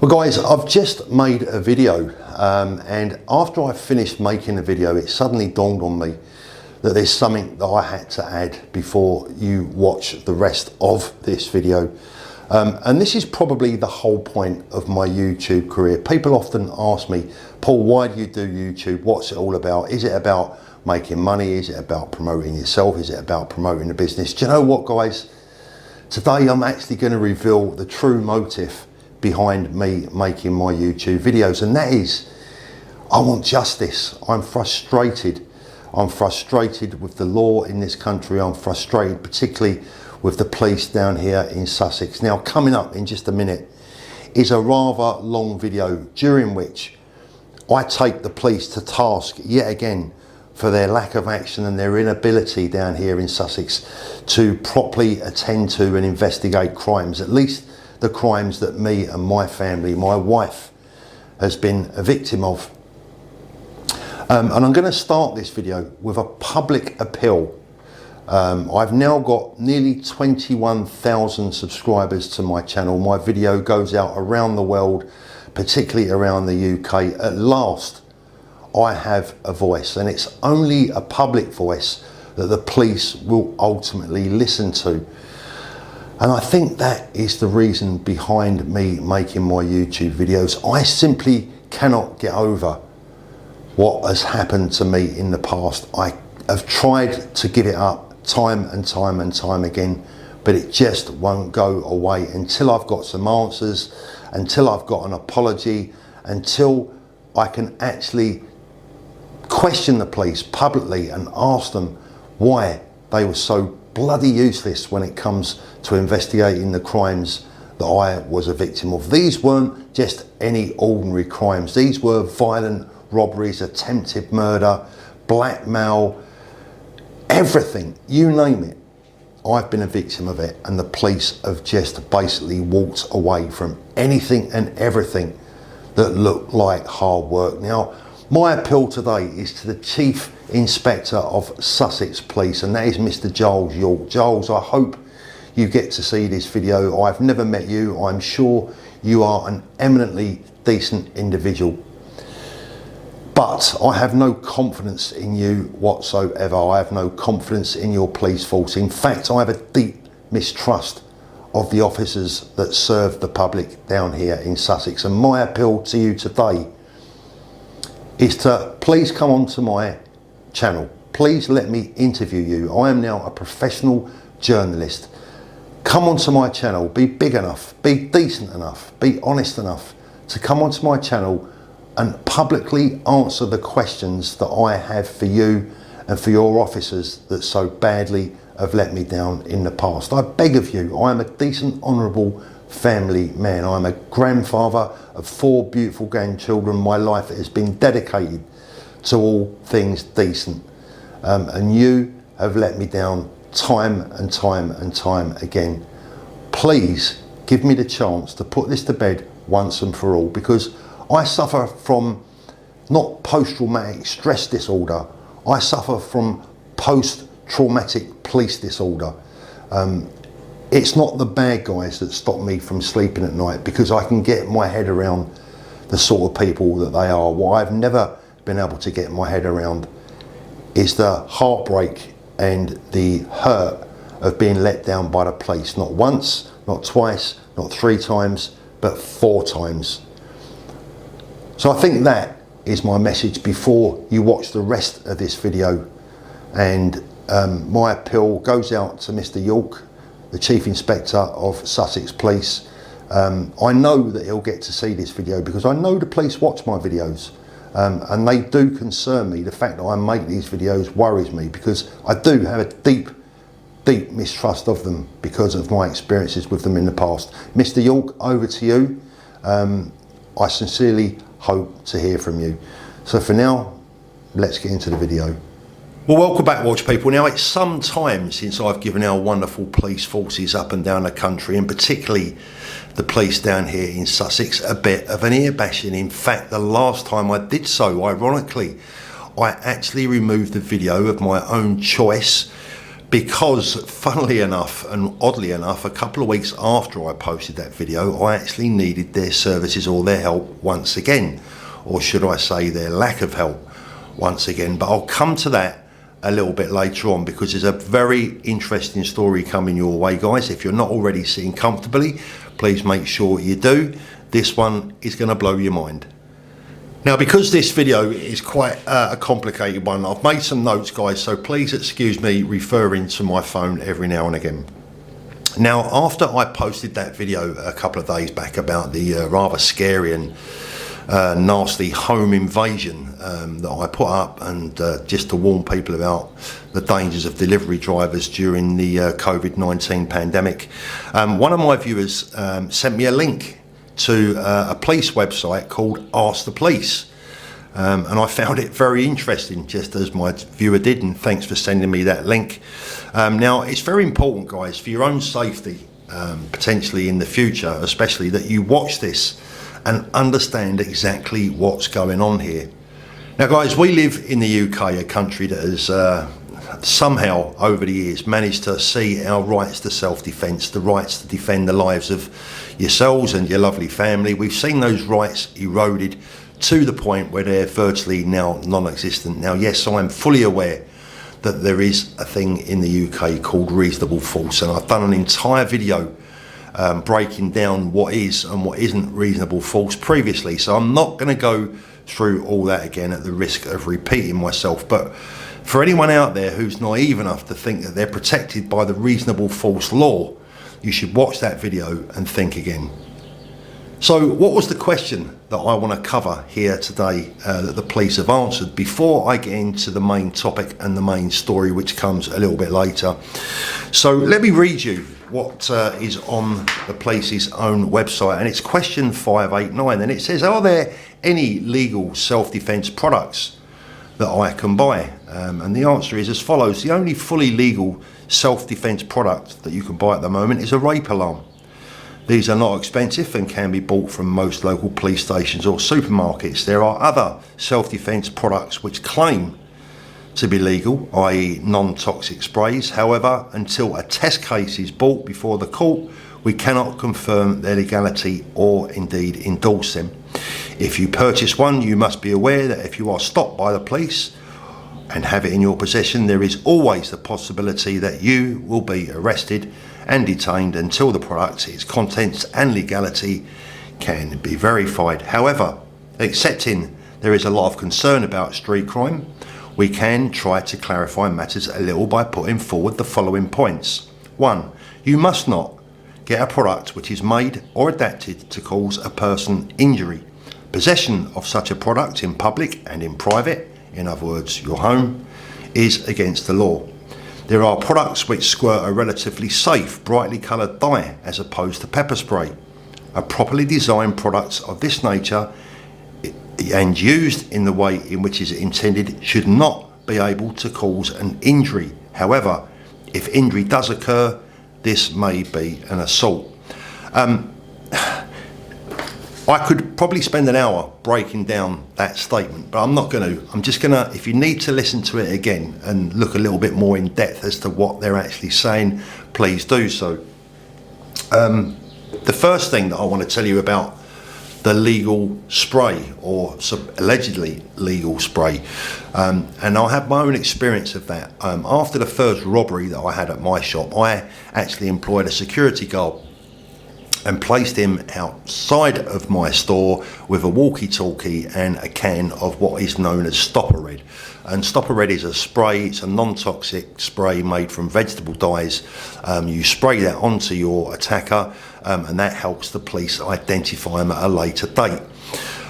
Well guys, I've just made a video and after I finished making the video it suddenly dawned on me that there's something that I had to add before you watch the rest of this video. And this is probably the whole point of my YouTube career. People often ask me, Paul, why do you do YouTube? What's it all about? Is it about making money? Is it about promoting yourself? Is it about promoting the business? Do you know what guys? Today I'm actually going to reveal the true motive behind me making my YouTube videos, and that is I want justice. I'm frustrated. I'm frustrated with the law in this country. I'm frustrated particularly with the police down here in Sussex. Now coming up in just a minute is a rather long video during which I take the police to task yet again for their lack of action and their inability down here in Sussex to properly attend to and investigate crimes, at least the crimes that me and my family, my wife, has been a victim of. And I'm going to start this video with a public appeal. I've now got nearly 21,000 subscribers to my channel. My video goes out around the world, particularly around the UK. At last, I have a voice, and it's only a public voice that the police will ultimately listen to. And I think that is the reason behind me making my YouTube videos. I simply cannot get over what has happened to me in the past. I have tried to give it up time and time and time again, but it just won't go away until I've got some answers, until I've got an apology, until I can actually question the police publicly and ask them why they were so bloody useless when it comes to investigating the crimes that I was a victim of. These weren't just any ordinary crimes. These were violent robberies, attempted murder, blackmail, everything, you name it. I've been a victim of it, and the police have just basically walked away from anything and everything that looked like hard work. Now, my appeal today is to the Chief Inspector of Sussex Police, and that is Mr. Giles York. Giles, I hope you get to see this video. I've never met you. I'm sure you are an eminently decent individual, but I have no confidence in you whatsoever. I have no confidence in your police force. In fact, I have a deep mistrust of the officers that serve the public down here in Sussex. And my appeal to you today is to please come onto my channel. Please let me interview you. I am now a professional journalist. Come onto my channel, be big enough, be decent enough, be honest enough to come onto my channel and publicly answer the questions that I have for you and for your officers that so badly have let me down in the past. I beg of you, I am a decent, honourable family man. I'm a grandfather of 4 beautiful grandchildren. My life has been dedicated to all things decent, and you have let me down time and time and time again. Please give me the chance to put this to bed once and for all, because I suffer from not post-traumatic stress disorder, I suffer from post-traumatic police disorder. It's not the bad guys that stop me from sleeping at night, because I can get my head around the sort of people that they are. What I've never been able to get my head around is the heartbreak and the hurt of being let down by the police. Not once, not twice, not 3 times, but 4 times. So I think that is my message before you watch the rest of this video. And my appeal goes out to Mr. York, the Chief Inspector of Sussex Police. I know that he'll get to see this video because I know the police watch my videos, and they do concern me. The fact that I make these videos worries me, because I do have a deep mistrust of them because of my experiences with them in the past. Mr. York, over to you. I sincerely hope to hear from you. So for now, let's get into the video. Well, welcome back, watch people. Now, it's some time since I've given our wonderful police forces up and down the country, and particularly the police down here in Sussex, a bit of an ear bashing. In fact, the last time I did so, ironically, I actually removed the video of my own choice because funnily enough and oddly enough, a couple of weeks after I posted that video, I actually needed their services or their help once again, or should I say their lack of help once again. But I'll come to that a little bit later on, because there's a very interesting story coming your way, guys. If you're not already sitting comfortably, please make sure you do. This one is going to blow your mind. Now, because this video is quite a complicated one, I've made some notes, guys, so please excuse me referring to my phone every now and again. Now, after I posted that video a couple of days back about the rather scary and nasty home invasion that I put up, and just to warn people about the dangers of delivery drivers during the COVID-19 pandemic, one of my viewers sent me a link to a police website called Ask the Police, and I found it very interesting, just as my viewer did, and thanks for sending me that link. Now, it's very important, guys, for your own safety, potentially in the future especially, that you watch this and understand exactly what's going on here. Now, guys, we live in the UK, a country that has somehow over the years managed to see our rights to self-defence, the rights to defend the lives of yourselves and your lovely family. We've seen those rights eroded to the point where they're virtually now non-existent. Now, yes, I'm fully aware that there is a thing in the UK called reasonable force, and I've done an entire video breaking down what is and what isn't reasonable force previously, so I'm not going to go through all that again at the risk of repeating myself. But for anyone out there who's naive enough to think that they're protected by the reasonable force law, you should watch that video and think again. So what was the question that I want to cover here today that the police have answered before I get into the main topic and the main story, which comes a little bit later? So let me read you what is on the police's own website, and it's question 589, and it says, are there any legal self-defence products that I can buy? And the answer is as follows. The only fully legal self-defence product that you can buy at the moment is a rape alarm. These are not expensive and can be bought from most local police stations or supermarkets. There are other self-defence products which claim to be legal, i.e. non-toxic sprays. However, until a test case is brought before the court, we cannot confirm their legality or indeed endorse them. If you purchase one, you must be aware that if you are stopped by the police and have it in your possession, there is always the possibility that you will be arrested and detained until the product, its contents and legality can be verified. However, accepting there is a lot of concern about street crime, we can try to clarify matters a little by putting forward the following points. 1. You must not get a product which is made or adapted to cause a person injury. Possession of such a product in public and in private, in other words your home, is against the law. There are products which squirt a relatively safe, brightly coloured dye as opposed to pepper spray. A properly designed product of this nature and used in the way in which is intended should not be able to cause an injury. However, if injury does occur, this may be an assault. I could probably spend an hour breaking down that statement, but I'm not going to. I'm just going to, if you need to listen to it again and look a little bit more in depth as to what they're actually saying, please do so. The first thing that I want to tell you about the legal spray, or allegedly legal spray, and I have my own experience of that. After the first robbery that I had at my shop, I actually employed a security guard and placed him outside of my store with a walkie-talkie and a can of what is known as Stopper Red. And Stopper Red is a spray, it's a non-toxic spray made from vegetable dyes. You spray that onto your attacker, and that helps the police identify him at a later date.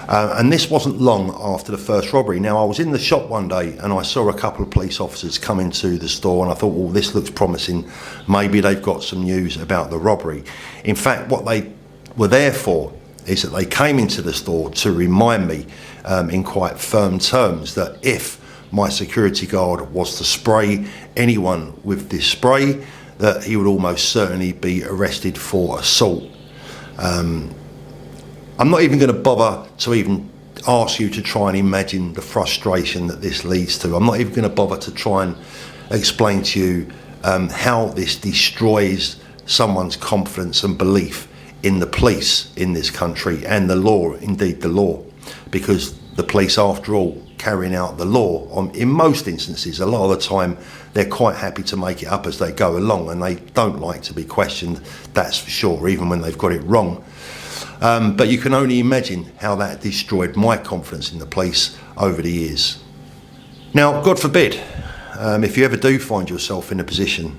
And this wasn't long after the first robbery. Now, I was in the shop one day and I saw a couple of police officers come into the store, and I thought, well, this looks promising. Maybe they've got some news about the robbery. In fact, what they were there for is that they came into the store to remind me in quite firm terms that if my security guard was to spray anyone with this spray, that he would almost certainly be arrested for assault. I'm not even going to bother to even ask you to try and imagine the frustration that this leads to. I'm not even going to bother to try and explain to you how this destroys someone's confidence and belief in the police in this country and the law, indeed the law, because the police, after all, carrying out the law, in most instances, a lot of the time, they're quite happy to make it up as they go along, and they don't like to be questioned, that's for sure, even when they've got it wrong. But you can only imagine how that destroyed my confidence in the police over the years. Now, God forbid, if you ever do find yourself in a position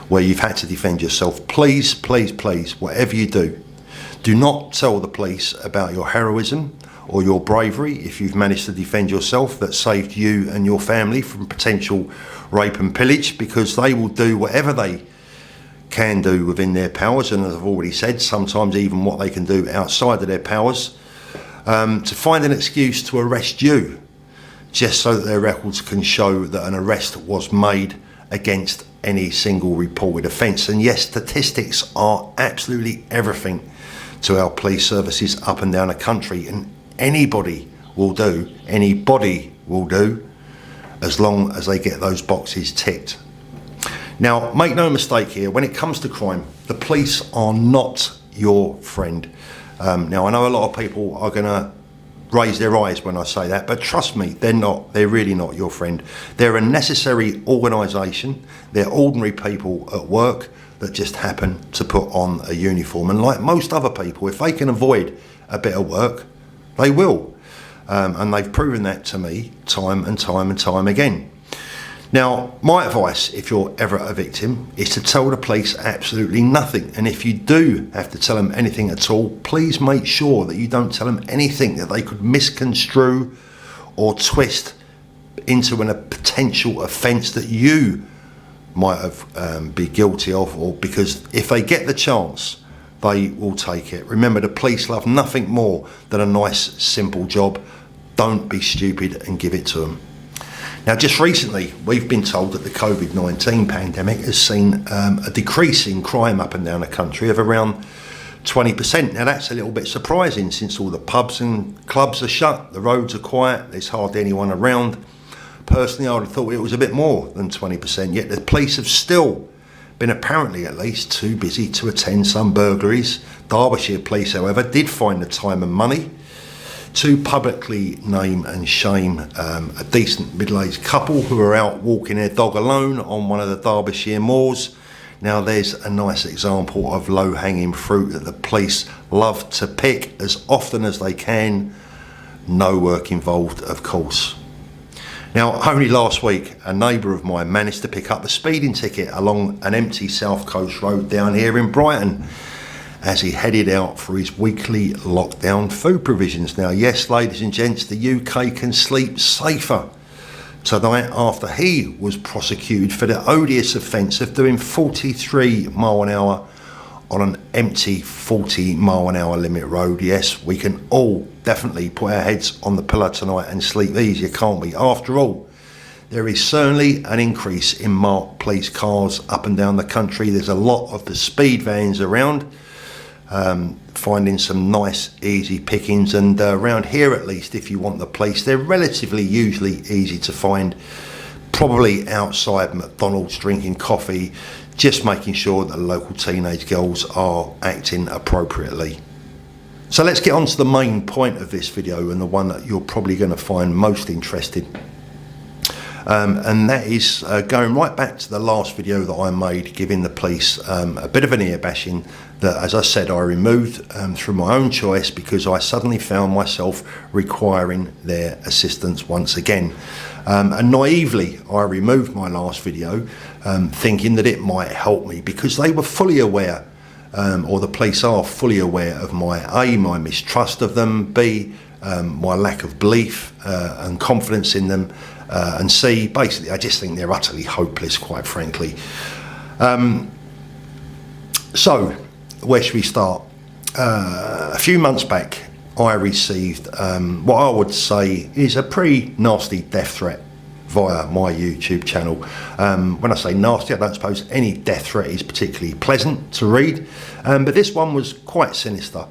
where you've had to defend yourself, please, please, please, whatever you do not tell the police about your heroism or your bravery if you've managed to defend yourself that saved you and your family from potential rape and pillage, because they will do whatever they can do within their powers, and as I've already said, sometimes even what they can do outside of their powers, to find an excuse to arrest you, just so that their records can show that an arrest was made against any single reported offence. And yes, statistics are absolutely everything to our police services up and down the country, and anybody will do, as long as they get those boxes ticked. Now, make no mistake here, when it comes to crime, the police are not your friend. Now, I know a lot of people are going to raise their eyes when I say that, but trust me, they're not. They're really not your friend. They're a necessary organisation. They're ordinary people at work that just happen to put on a uniform. And like most other people, if they can avoid a bit of work, they will. And they've proven that to me time and time and time again. Now, my advice, if you're ever a victim, is to tell the police absolutely nothing. And if you do have to tell them anything at all, please make sure that you don't tell them anything that they could misconstrue or twist into a potential offence that you might have be guilty of, or because if they get the chance, they will take it. Remember, the police love nothing more than a nice, simple job. Don't be stupid and give it to them. Now, just recently, we've been told that the COVID-19 pandemic has seen a decrease in crime up and down the country of around 20%. Now, that's a little bit surprising since all the pubs and clubs are shut, the roads are quiet, there's hardly anyone around. Personally, I would have thought it was a bit more than 20%, yet the police have still been, apparently at least, too busy to attend some burglaries. Derbyshire Police, however, did find the time and money to publicly name and shame a decent middle-aged couple who are out walking their dog alone on one of the Derbyshire moors. Now, there's a nice example of low-hanging fruit that the police love to pick as often as they can. No work involved, of course. Now, only last week, a neighbour of mine managed to pick up a speeding ticket along an empty South Coast road down here in Brighton as he headed out for his weekly lockdown food provisions. Now, yes, ladies and gents, the UK can sleep safer tonight after he was prosecuted for the odious offence of doing 43 mile an hour on an empty 40 mile an hour limit road. Yes, we can all definitely put our heads on the pillow tonight and sleep easier, can't we? After all, there is certainly an increase in marked police cars up and down the country. There's a lot of the speed vans around, finding some nice easy pickings, and around here at least, if you want the police, they're relatively usually easy to find, probably outside McDonald's drinking coffee, just making sure that the local teenage girls are acting appropriately. So let's get on to the main point of this video, and the one that you're probably going to find most interesting. And that is going right back to the last video that I made, giving the police a bit of an ear bashing that, as I said, I removed through my own choice because I suddenly found myself requiring their assistance once again. And naively, I removed my last video thinking that it might help me, because they were fully aware, or the police are fully aware of my A, my mistrust of them, B, my lack of belief and confidence in them, and C, basically I just think they're utterly hopeless, quite frankly. So where should we start? A few months back I received what I would say is a pretty nasty death threat via my YouTube channel. When I say nasty, I don't suppose any death threat is particularly pleasant to read, but this one was quite sinister.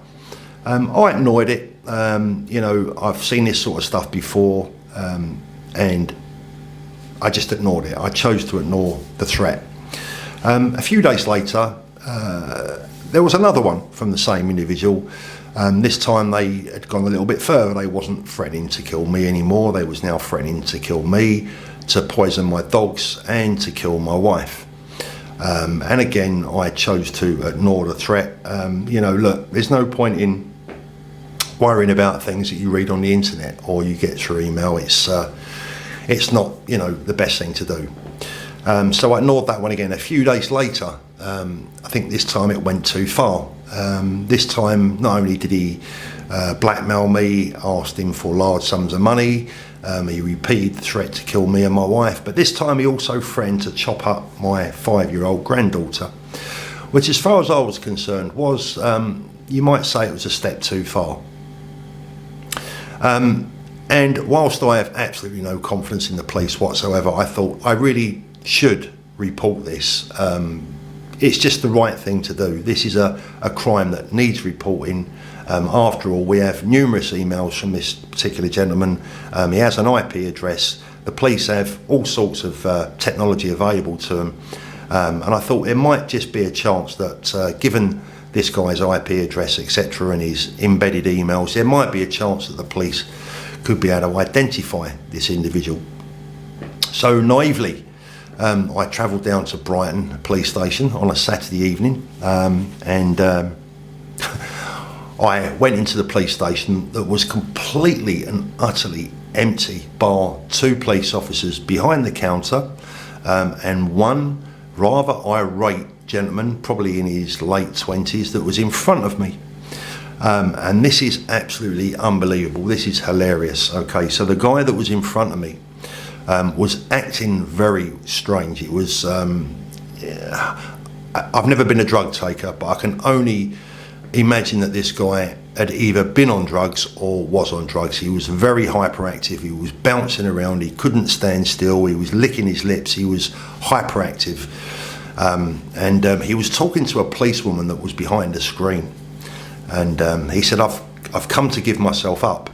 I ignored it. You know, I've seen this sort of stuff before, and I just ignored it. I chose to ignore the threat. A few days later, there was another one from the same individual. This time they had gone a little bit further. They wasn't threatening to kill me anymore. They was now threatening to kill me, to poison my dogs, and to kill my wife. And again, I chose to ignore the threat. You know, look, there's no point in worrying about things that you read on the internet or you get through email. It's not, you know, the best thing to do. So I ignored that one again. A few days later, I think this time it went too far. This time, not only did he blackmail me, asked him for large sums of money, he repeated the threat to kill me and my wife, but this time he also threatened to chop up my 5-year-old granddaughter, which, as far as I was concerned, was, you might say, it was a step too far. And whilst I have absolutely no confidence in the police whatsoever, I thought I really should report this. It's just the right thing to do. This is a crime that needs reporting. After all, we have numerous emails from this particular gentleman. He has an IP address. The police have all sorts of technology available to them. And I thought there might just be a chance that, given this guy's IP address, etc., and his embedded emails, there might be a chance that the police could be able to identify this individual. So naively, I travelled down to Brighton police station on a Saturday evening, and I went into the police station that was completely and utterly empty, bar 2 police officers behind the counter, and one rather irate gentleman, probably in his late 20s, that was in front of me. And this is absolutely unbelievable. This is hilarious. Okay, so the guy that was in front of me was acting very strange. It was, I've never been a drug taker, but I can only imagine that this guy had either been on drugs or was on drugs. He was very hyperactive. He was bouncing around. He couldn't stand still. He was licking his lips. He was hyperactive. And he was talking to a policewoman that was behind the screen. And he said, I've come to give myself up.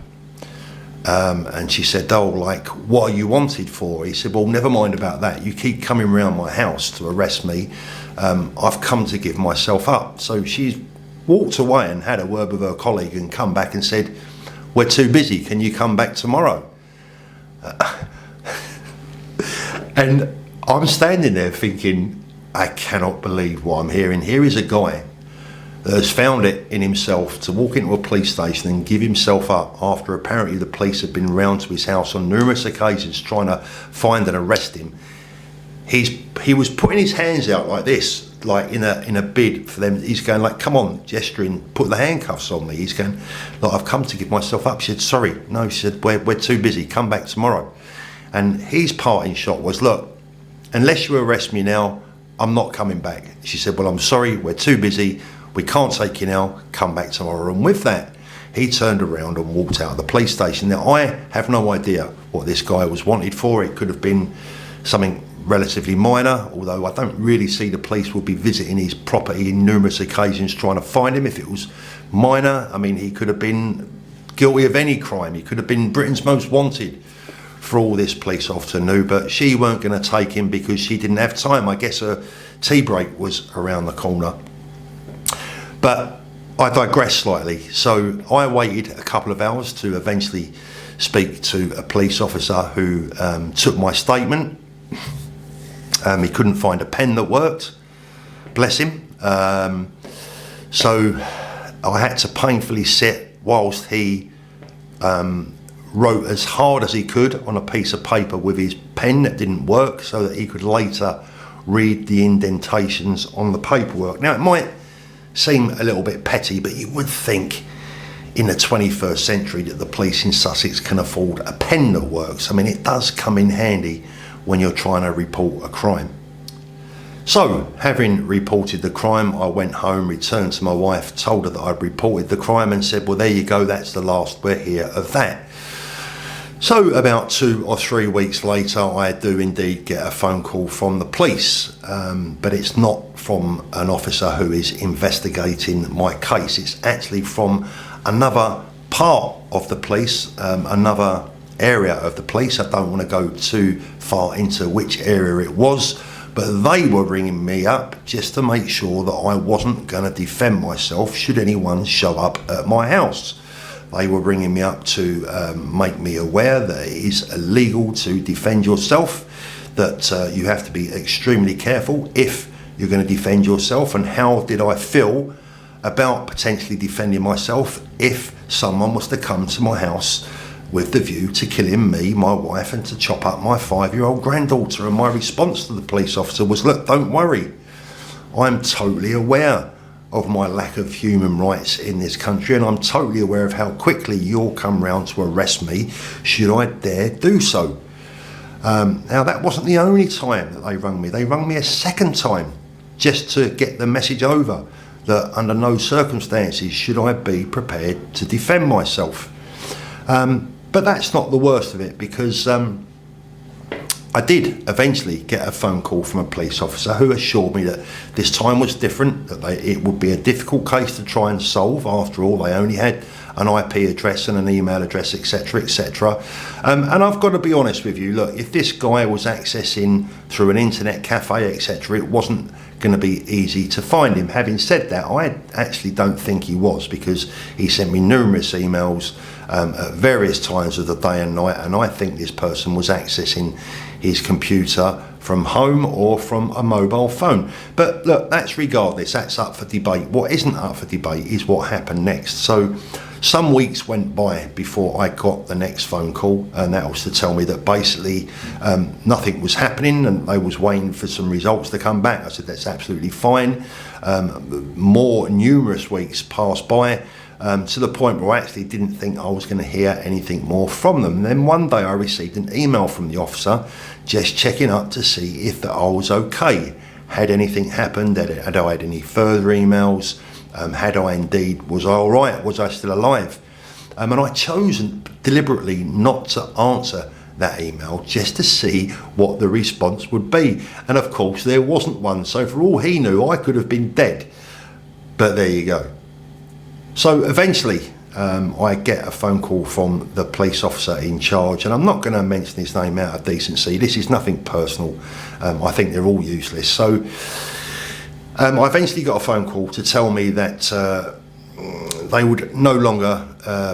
And she said, oh, like, what are you wanted for? He said, well, never mind about that. You keep coming around my house to arrest me. I've come to give myself up. So she's walked away and had a word with her colleague and come back and said, we're too busy. Can you come back tomorrow? And I'm standing there thinking, I cannot believe what I'm hearing. Here is a guy that has found it in himself to walk into a police station and give himself up after apparently the police had been round to his house on numerous occasions trying to find and arrest him. He was putting his hands out like this, like in a bid for them. He's going like, come on, gesturing, put the handcuffs on me. He's going, like, I've come to give myself up. She said, sorry. No, she said, we're too busy. Come back tomorrow. And his parting shot was, look, unless you arrest me now, I'm not coming back. She said, well, I'm sorry, we're too busy. We can't take you now, come back tomorrow. And with that, he turned around and walked out of the police station. Now, I have no idea what this guy was wanted for. It could have been something relatively minor, although I don't really see the police would be visiting his property in numerous occasions trying to find him. If it was minor, I mean, he could have been guilty of any crime. He could have been Britain's most wanted for all this police officer knew, but she weren't going to take him because she didn't have time. I guess her tea break was around the corner. But I digress slightly. So I waited a couple of hours to eventually speak to a police officer who took my statement. He couldn't find a pen that worked, bless him. So I had to painfully sit whilst he wrote as hard as he could on a piece of paper with his pen that didn't work so that he could later read the indentations on the paperwork. Now, it might seem a little bit petty, but you would think in the 21st century that the police in Sussex can afford a pen that works. I mean, it does come in handy when you're trying to report a crime. So, having reported the crime, I went home, returned to my wife, told her that I'd reported the crime and said, well, there you go, that's the last we'll hear of that. So about 2 or 3 weeks later, I do indeed get a phone call from the police, but it's not from an officer who is investigating my case. It's actually from another part of the police, another area of the police. I don't want to go too far into which area it was, but they were ringing me up just to make sure that I wasn't going to defend myself should anyone show up at my house. They were ringing me up to make me aware that it is illegal to defend yourself, that you have to be extremely careful if you're going to defend yourself. And how did I feel about potentially defending myself if someone was to come to my house with the view to killing me, my wife, and to chop up my 5-year-old granddaughter? And my response to the police officer was, look, don't worry. I'm totally aware of my lack of human rights in this country, and I'm totally aware of how quickly you'll come round to arrest me should I dare do so. Now, that wasn't the only time that they rung me. They rung me a second time just to get the message over that under no circumstances should I be prepared to defend myself. But that's not the worst of it, because I did eventually get a phone call from a police officer who assured me that this time was different, that it would be a difficult case to try and solve. After all, they only had an IP address and an email address, etc., etc. And I've got to be honest with you, look, if this guy was accessing through an internet cafe, etc., it wasn't going to be easy to find him. Having said that, I actually don't think he was, because he sent me numerous emails at various times of the day and night, and I think this person was accessing his computer from home or from a mobile phone. But look, that's regardless, that's up for debate. What isn't up for debate is what happened next. So some weeks went by before I got the next phone call, and that was to tell me that basically nothing was happening and they was waiting for some results to come back. I said, that's absolutely fine. More numerous weeks passed by, to the point where I actually didn't think I was going to hear anything more from them. And then one day I received an email from the officer just checking up to see if that I was okay. Had anything happened? Had I had any further emails? Had I indeed? Was I all right? Was I still alive? And I chose deliberately not to answer that email just to see what the response would be. And of course there wasn't one. So for all he knew, I could have been dead. But there you go. So eventually I get a phone call from the police officer in charge, and I'm not going to mention his name out of decency. This is nothing personal. I think they're all useless. So I eventually got a phone call to tell me that they would no longer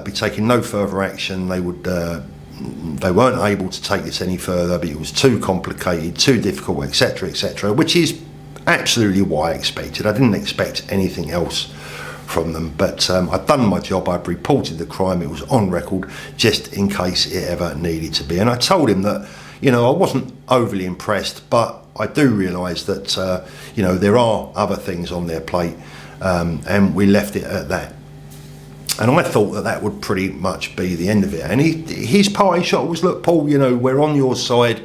be taking no further action. They weren't able to take this any further, but it was too complicated, too difficult, etc., etc., which is absolutely what I expected. I didn't expect anything else from them, but I'd done my job. I'd reported the crime. It was on record, just in case it ever needed to be. And I told him that, you know, I wasn't overly impressed, but I do realise that, you know, there are other things on their plate, and we left it at that. And I thought that that would pretty much be the end of it. And his parting shot was, look, Paul, you know, we're on your side.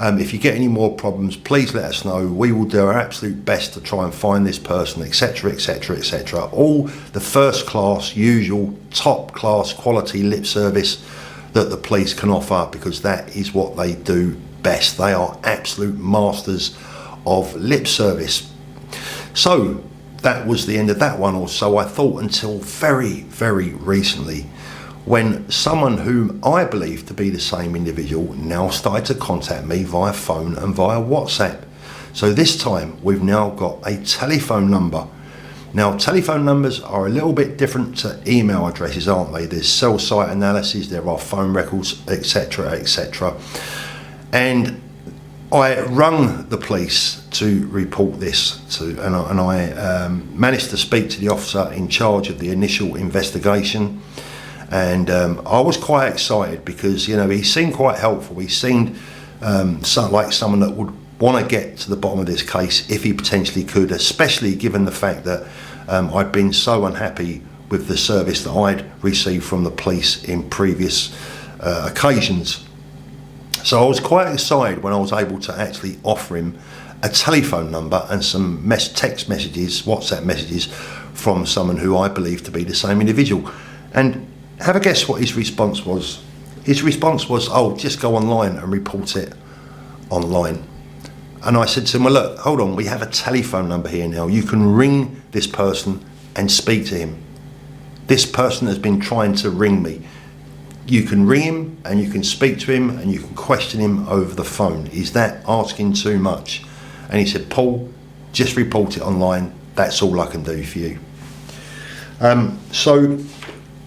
If you get any more problems, please let us know. We will do our absolute best to try and find this person, etc., etc., etc. All the first class, usual, top class quality lip service that the police can offer, because that is what they do best. They are absolute masters of lip service. So that was the end of that one, or so I thought, until very, very recently, when someone whom I believe to be the same individual now started to contact me via phone and via WhatsApp. So this time we've now got a telephone number. Now, telephone numbers are a little bit different to email addresses, aren't they? There's cell site analysis, there are phone records, etc., etc. And I rung the police to report this and I managed to speak to the officer in charge of the initial investigation. And I was quite excited because, you know, he seemed quite helpful. He seemed like someone that would want to get to the bottom of this case if he potentially could, especially given the fact that I'd been so unhappy with the service that I'd received from the police in previous occasions. So I was quite excited when I was able to actually offer him a telephone number and some text messages, WhatsApp messages from someone who I believe to be the same individual. And have a guess what his response was. His response was, oh, just go online and report it online. And I said to him, well, look, hold on, we have a telephone number here now. You can ring this person and speak to him. This person has been trying to ring me. you can ring him and you can speak to him and you can question him over the phone. Is that asking too much? And he said, Paul, just report it online. That's all I can do for you. So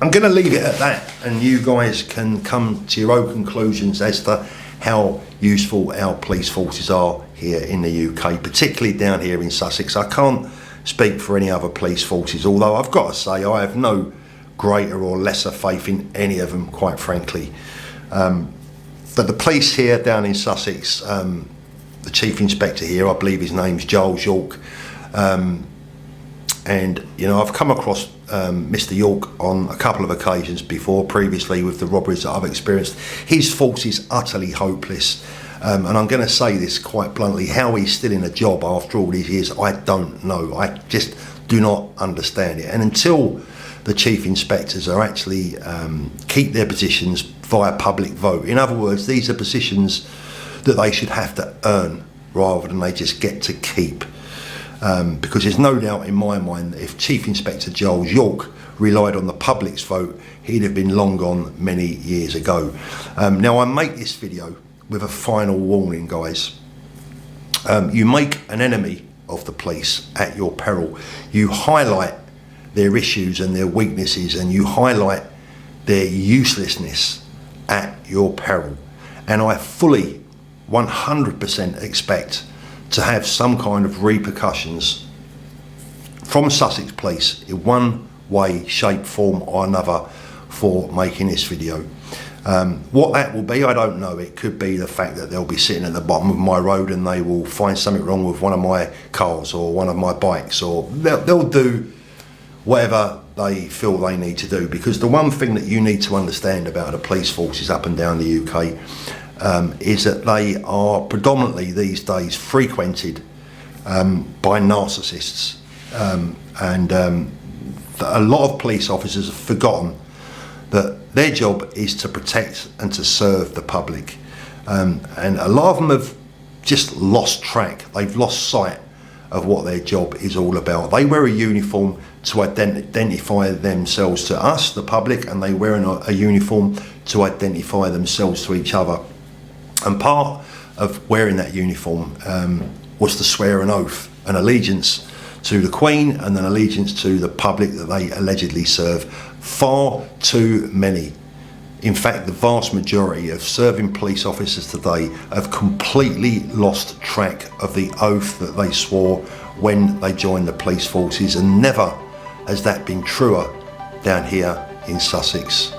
I'm going to leave it at that, and you guys can come to your own conclusions as to how useful our police forces are here in the UK, particularly down here in Sussex. I can't speak for any other police forces, although I've got to say I have no greater or lesser faith in any of them, quite frankly. But the police here down in Sussex, the chief inspector here, I believe his name's Giles York, and you know, I've come across Mr. York on a couple of occasions before, previously with the robberies that I've experienced. His force is utterly hopeless, and I'm going to say this quite bluntly, how he's still in a job after all these years, I don't know. I just do not understand it. And until the chief inspectors are actually keep their positions via public vote, in other words, these are positions that they should have to earn rather than they just get to keep. Because there's no doubt in my mind that if Chief Inspector Giles York relied on the public's vote, he'd have been long gone many years ago. Now, I make this video with a final warning, guys. You make an enemy of the police at your peril. You highlight their issues and their weaknesses, and you highlight their uselessness at your peril. And I fully 100% expect to have some kind of repercussions from Sussex Police in one way, shape, form or another for making this video. What that will be, I don't know. It could be the fact that they'll be sitting at the bottom of my road and they will find something wrong with one of my cars or one of my bikes, or they'll do whatever they feel they need to do. Because the one thing that you need to understand about the police forces up and down the UK is that they are predominantly these days frequented by narcissists, and a lot of police officers have forgotten that their job is to protect and to serve the public, and a lot of them have just lost track. They've lost sight of what their job is all about. They wear a uniform to identify themselves to us, the public, and they wear a uniform to identify themselves to each other. And part of wearing that uniform was to swear an oath, an allegiance to the Queen and an allegiance to the public that they allegedly serve. Far too many, in fact the vast majority of serving police officers today have completely lost track of the oath that they swore when they joined the police forces, and never has that been truer down here in Sussex.